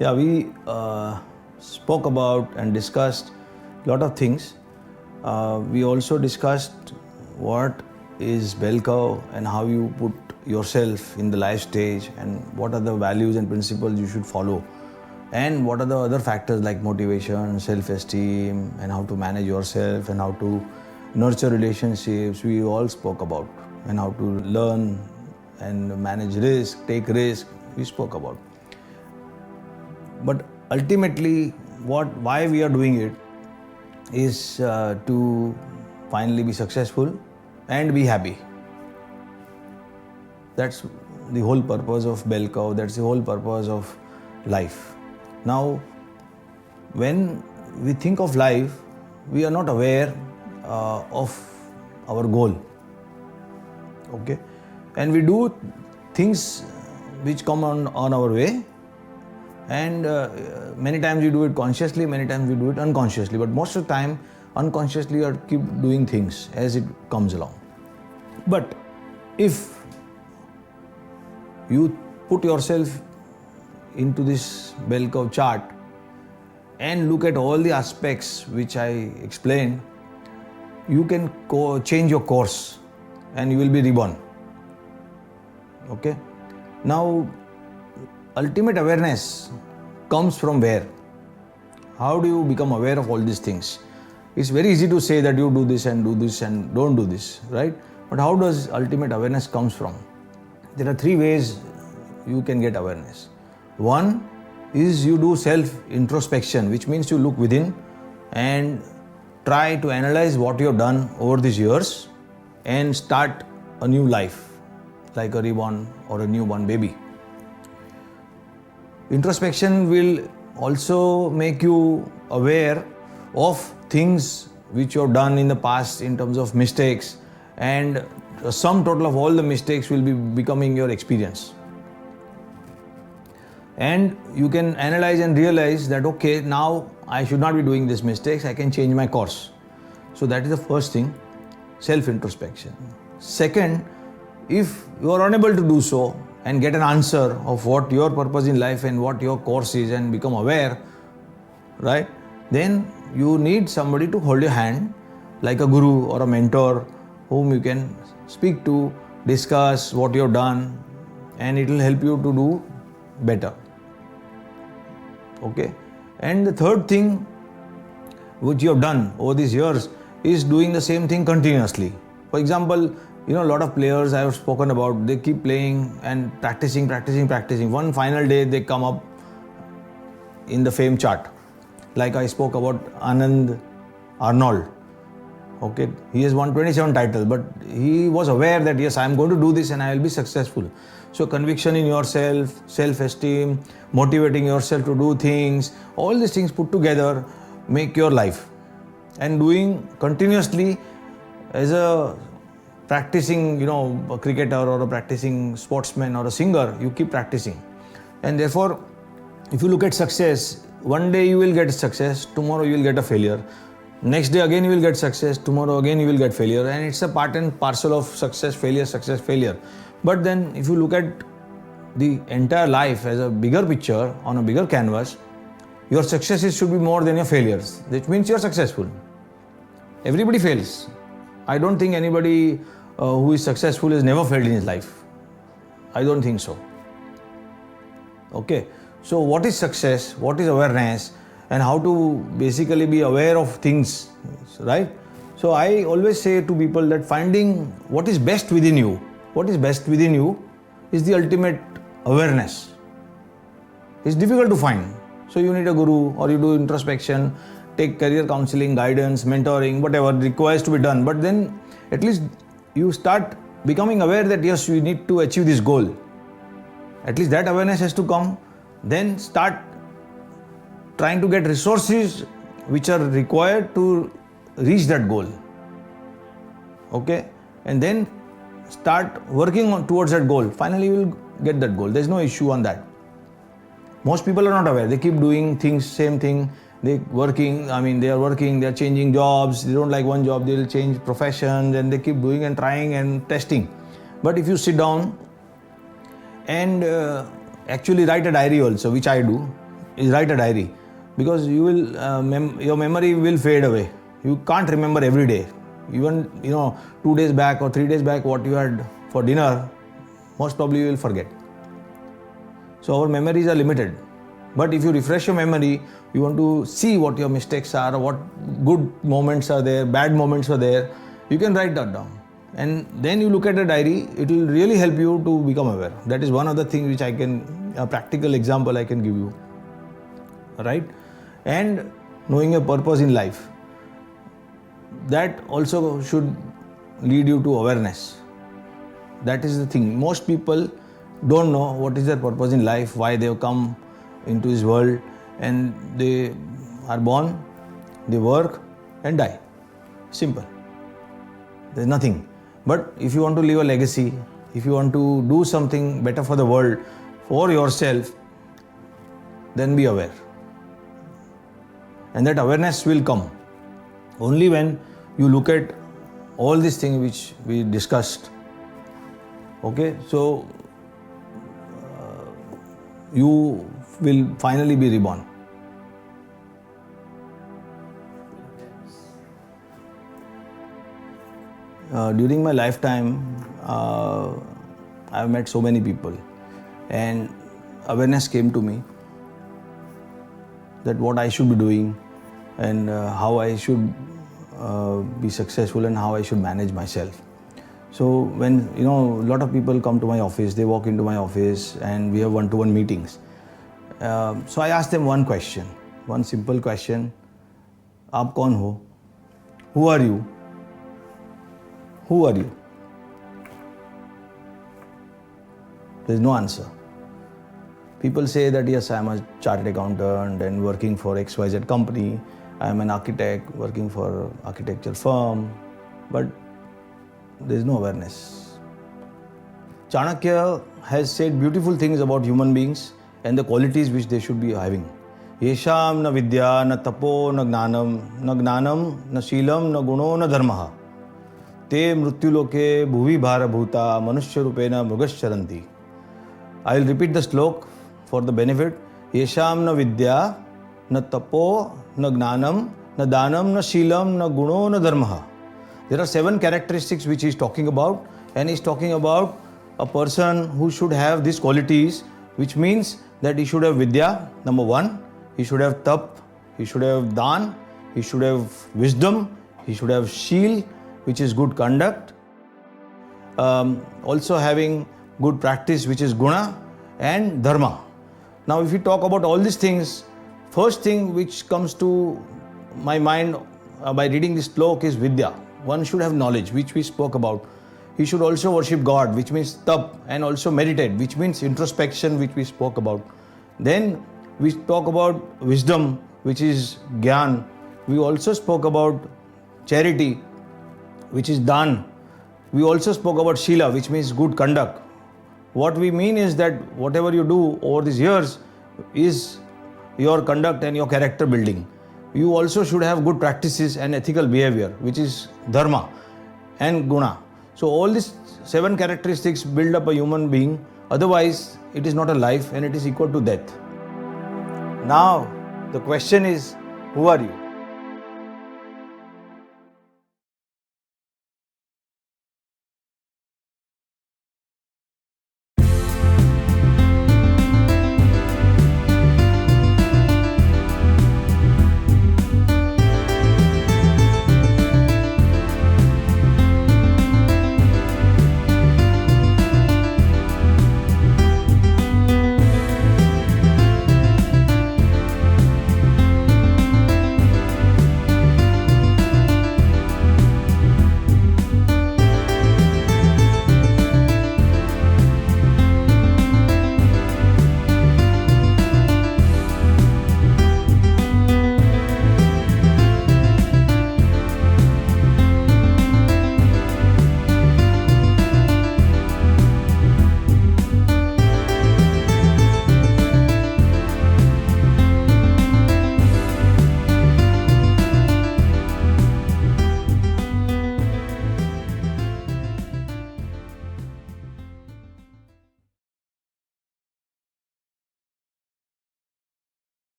Yeah, we spoke about and discussed a lot of things. We also discussed what is bell curve and how you put yourself in the life stage and what are the values and principles you should follow, and what are the other factors like motivation, self-esteem, and how to manage yourself and how to nurture relationships. We all spoke about, and how to learn and manage risk, take risk. We spoke about. But ultimately, why we are doing it is to finally be successful and be happy. That's the whole purpose of bell curve. That's the whole purpose of life. Now, when we think of life, we are not aware of our goal. Okay, and we do things which come on our way. And many times we do it consciously, many times we do it unconsciously. But most of the time, unconsciously, you keep doing things as it comes along. But if you put yourself into this bell curve chart and look at all the aspects which I explained, you can change your course and you will be reborn. Okay? Now, ultimate awareness comes from where? How do you become aware of all these things? It's very easy to say that you do this and don't do this, right? But how does ultimate awareness comes from? There are three ways you can get awareness. One is you do self-introspection, which means you look within and try to analyze what you have done over these years and start a new life, like a reborn or a newborn baby. Introspection will also make you aware of things which you have done in the past in terms of mistakes, and the sum total of all the mistakes will be becoming your experience. And you can analyze and realize that, okay, now I should not be doing these mistakes, I can change my course. So that is the first thing, self-introspection. Second, if you are unable to do so and get an answer of what your purpose in life and what your course is and become aware, right? Then you need somebody to hold your hand, like a guru or a mentor whom you can speak to, discuss what you have done, and it will help you to do better. Okay? And the third thing which you have done over these years is doing the same thing continuously. For example, a lot of players I have spoken about, they keep playing and practicing. One final day they come up in the fame chart. Like I spoke about Anand Arnold. Okay, he has won 27 titles, but he was aware that yes, I am going to do this and I will be successful. So conviction in yourself, self-esteem, motivating yourself to do things, all these things put together make your life. And doing continuously as a practicing, a cricketer or a practicing sportsman or a singer, you keep practicing. And therefore, if you look at success, one day you will get success, tomorrow you will get a failure. Next day again you will get success, tomorrow again you will get failure. And it's a part and parcel of success, failure. But then if you look at the entire life as a bigger picture, on a bigger canvas, your successes should be more than your failures. That means you are successful. Everybody fails. I don't think anybody who is successful has never failed in his life. I don't think so. Okay. So what is success? What is awareness? And how to basically be aware of things, right? So I always say to people that finding what is best within you, is the ultimate awareness. It's difficult to find. So you need a guru, or you do introspection, take career counseling, guidance, mentoring, whatever requires to be done. But then at least you start becoming aware that yes, you need to achieve this goal. At least that awareness has to come. Then start trying to get resources which are required to reach that goal. Okay? And then start working towards that goal. Finally, you will get that goal. There's no issue on that. Most people are not aware. They keep doing things, same thing. They are changing jobs. They don't like one job, they'll change professions, and they keep doing and trying and testing. But if you sit down and actually write a diary also, which I do, is write a diary, because you will your memory will fade away. You can't remember every day. Even 2 days back or 3 days back what you had for dinner, most probably you will forget. So our memories are limited. But if you refresh your memory, you want to see what your mistakes are, what good moments are there, bad moments are there, you can write that down. And then you look at a diary, it will really help you to become aware. That is one of the things which a practical example I can give you. Right? And knowing a purpose in life. That also should lead you to awareness. That is the thing. Most people don't know what is their purpose in life, why they have come into this world, and they are born, they work and die. Simple. There's nothing. But if you want to leave a legacy, if you want to do something better for the world, for yourself, then be aware. And that awareness will come only when you look at all these things which we discussed. Okay, so you will finally be reborn. During my lifetime, I've met so many people, and awareness came to me that what I should be doing and how I should be successful and how I should manage myself. So when a lot of people come to my office, they walk into my office and we have one-to-one meetings. So I ask them one question, one simple question: "Aap kaun ho? Who are you? Who are you?" There is no answer. People say that yes, I am a chartered accountant and working for XYZ company. I am an architect working for architecture firm, but there is no awareness. Chanakya has said beautiful things about human beings and the qualities which they should be having. Yesham na vidya, na tapo, na gnanam, na shilam, na guno, na dharmaha. Te mrutyuloke bhuvi bhara bhuta manushya rupena mrugascharanti. I will repeat the slok for the benefit. Yesham na vidya, na tapo, na gnanam, na danam, na shilam, na guno, na dharmaha. There are 7 characteristics which he is talking about, and he is talking about a person who should have these qualities, which means that he should have vidya, number 1, he should have tap, he should have dan, he should have wisdom, he should have sheel, which is good conduct, also having good practice, which is guna, and dharma. Now if we talk about all these things, first thing which comes to my mind by reading this slok is vidya. One should have knowledge, which we spoke about. He should also worship God, which means tap, and also meditate, which means introspection, which we spoke about. Then we talk about wisdom, which is gyan. We also spoke about charity, which is dan. We also spoke about shila, which means good conduct. What we mean is that whatever you do over these years is your conduct and your character building. You also should have good practices and ethical behavior, which is dharma and guna. So all these 7 characteristics build up a human being. Otherwise, it is not a life and it is equal to death. Now, the question is, who are you?